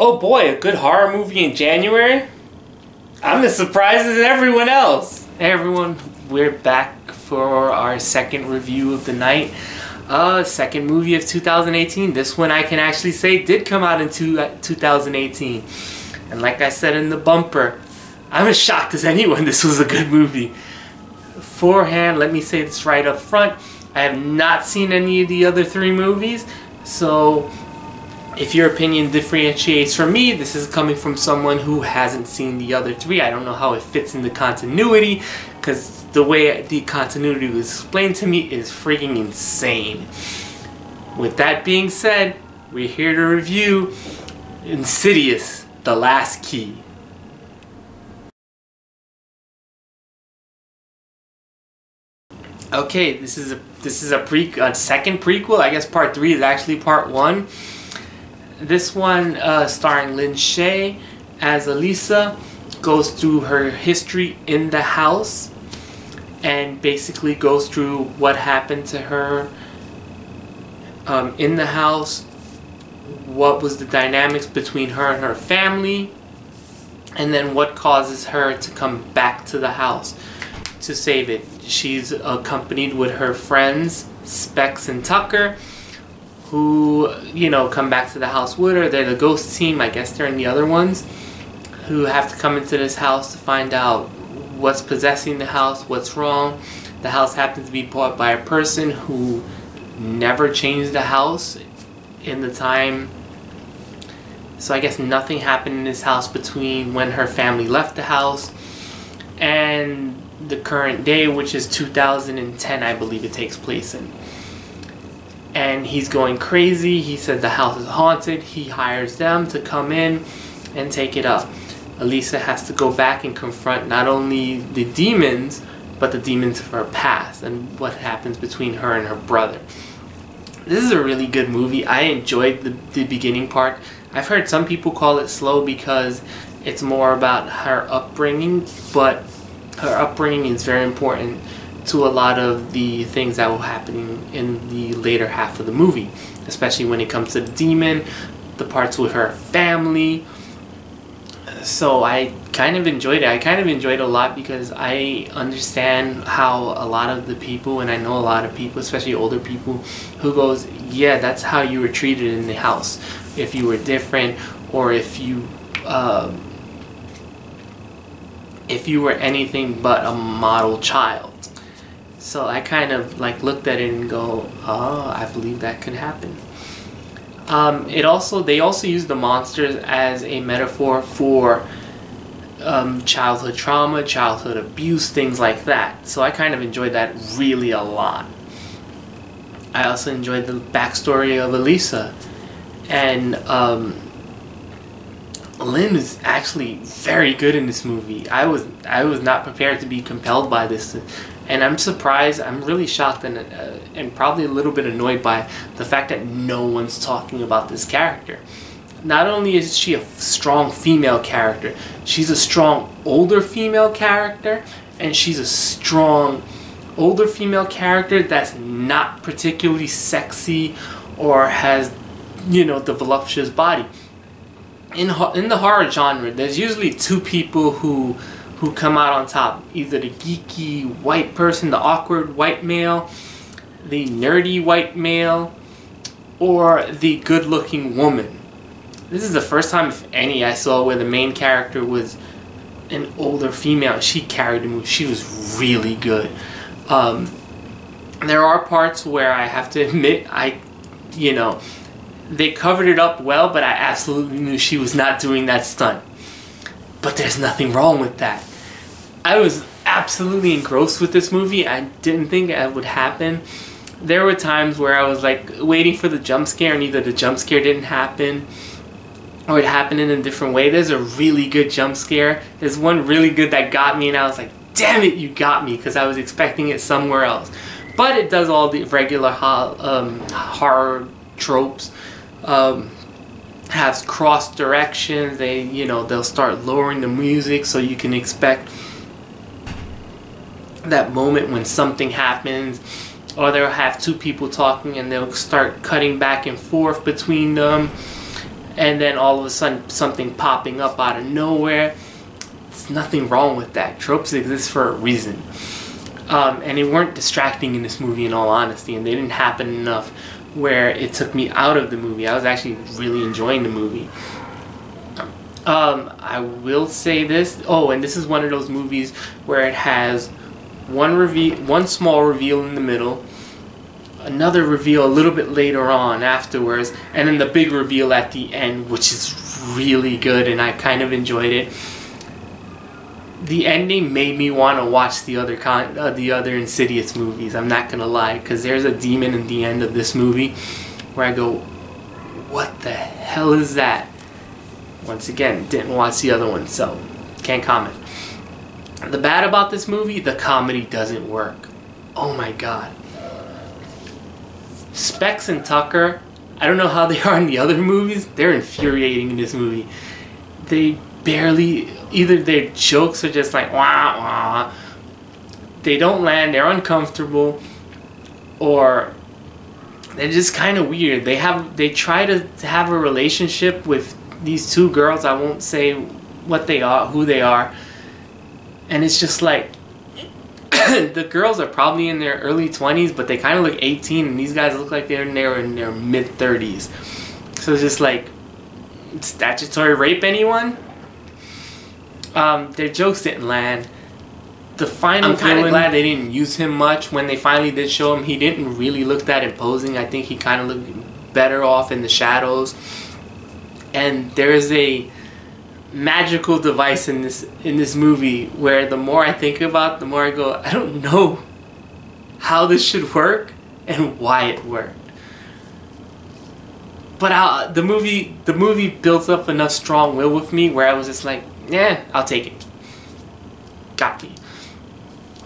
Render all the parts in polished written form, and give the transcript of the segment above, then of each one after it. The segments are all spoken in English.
Oh boy, a good horror movie in January? I'm as surprised as everyone else. Hey everyone, we're back for our second review of the night. Second movie of 2018. This one I can actually say did come out in 2018. And like I said in the bumper, I'm as shocked as anyone this was a good movie. Beforehand, let me say this right up front. I have not seen any of the other three movies, so if your opinion differentiates from me, this is coming from someone who hasn't seen the other three. I don't know how it fits in the continuity, because the way the continuity was explained to me is freaking insane. With that being said, we're here to review Insidious, The Last Key. Okay, this is a second prequel. I guess part 3 is actually part 1. This one, starring Lynn Shay as Elisa, goes through her history in the house and basically goes through what happened to her in the house, what was the dynamics between her and her family, and then what causes her to come back to the house to save it. She's accompanied with her friends, Specs and Tucker, who, you know, come back to the house with her. They're the ghost team, I guess they're in the other ones, who have to come into this house to find out what's possessing the house, what's wrong. The house happens to be bought by a person who never changed the house in the time. So I guess nothing happened in this house between when her family left the house and the current day, which is 2010, I believe it takes place in. And he's going crazy. He said the house is haunted. He hires them to come in and take it up. Elisa has to go back and confront not only the demons, but the demons of her past and what happens between her and her brother. This is a really good movie. I enjoyed the beginning part. I've heard some people call it slow because it's more about her upbringing, but her upbringing is very important to a lot of the things that were happening in the later half of the movie, especially when it comes to the demon, the parts with her family. So I kind of enjoyed it. I kind of enjoyed it a lot because I understand how a lot of the people, and I know a lot of people, especially older people, who goes, yeah, that's how you were treated in the house. If you were different, or if you were anything but a model child. So I kind of like looked at it and go, oh, I believe that could happen. They also use the monsters as a metaphor for childhood trauma, childhood abuse, things like that. So I kind of enjoyed that really a lot. I also enjoyed the backstory of Elisa, and Lynn is actually very good in this movie. I was not prepared to be compelled by this, and I'm surprised. I'm really shocked and probably a little bit annoyed by the fact that no one's talking about this character. Not only is she a strong female character, she's a strong older female character, and she's a strong older female character that's not particularly sexy or has, you know, the voluptuous body. In the horror genre, there's usually two people who come out on top. Either the geeky white person, the awkward white male, the nerdy white male, or the good-looking woman. This is the first time, if any, I saw where the main character was an older female. She carried the movie. She was really good. There are parts where I have to admit, they covered it up well, but I absolutely knew she was not doing that stunt. But there's nothing wrong with that. I was absolutely engrossed with this movie. I didn't think it would happen. There were times where I was like waiting for the jump scare, and either the jump scare didn't happen or it happened in a different way. There's a really good jump scare. There's one really good that got me, and I was like, damn it, you got me, because I was expecting it somewhere else. But it does all the regular horror tropes. Has cross directions. They'll start lowering the music so you can expect that moment when something happens, or they'll have two people talking and they'll start cutting back and forth between them. and then all of a sudden something popping up out of nowhere. There's nothing wrong with that. Tropes exist for a reason. And they weren't distracting in this movie, in all honesty, and they didn't happen enough where it took me out of the movie. I was actually really enjoying the movie. I will say this. Oh, and this is one of those movies where it has one small reveal in the middle, another reveal a little bit later on afterwards, and then the big reveal at the end, which is really good, and I kind of enjoyed it. The ending made me want to watch the other Insidious movies. I'm not gonna lie, because there's a demon in the end of this movie where I go, what the hell is that? Once again, didn't watch the other one, so can't comment. The bad about this movie, the comedy doesn't work. Oh my god. Specs and Tucker, I don't know how they are in the other movies. They're infuriating in this movie. They barely, either their jokes are just like wah wah, they don't land, they're uncomfortable, or they're just kind of weird. They try to have a relationship with these two girls. I won't say what they are, who they are, and it's just like the girls are probably in their early 20s, but they kind of look 18, and these guys look like they're in their mid 30s. So it's just like, statutory rape, anyone? Their jokes didn't land. The final, I'm kind of glad they didn't use him much. When they finally did show him, he didn't really look that imposing. I think he kind of looked better off in the shadows. And there's a magical device in this movie where the more I think about, the more I go, I don't know how this should work and why it worked. But the movie built up enough strong will with me where I was just like, yeah, I'll take it. Got me.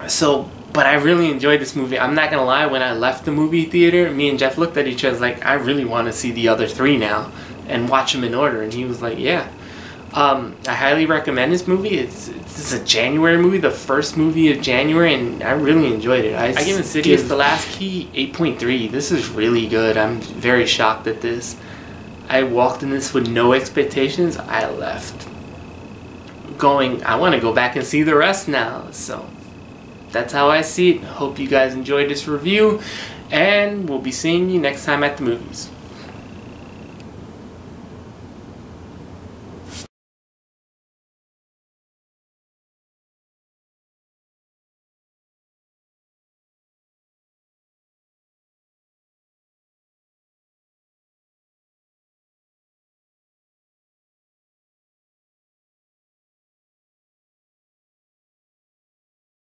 So, but I really enjoyed this movie. I'm not gonna lie, when I left the movie theater, me and Jeff looked at each other like, I really want to see the other three now and watch them in order. And he was like, yeah. I highly recommend this movie. It's a January movie, the first movie of January, and I really enjoyed it. I give Insidious The Last Key 8.3. This is really good. I'm very shocked at this. I walked in this with no expectations. I left going, I want to go back and see the rest now. So that's how I see it. Hope you guys enjoyed this review, and we'll be seeing you next time at the movies.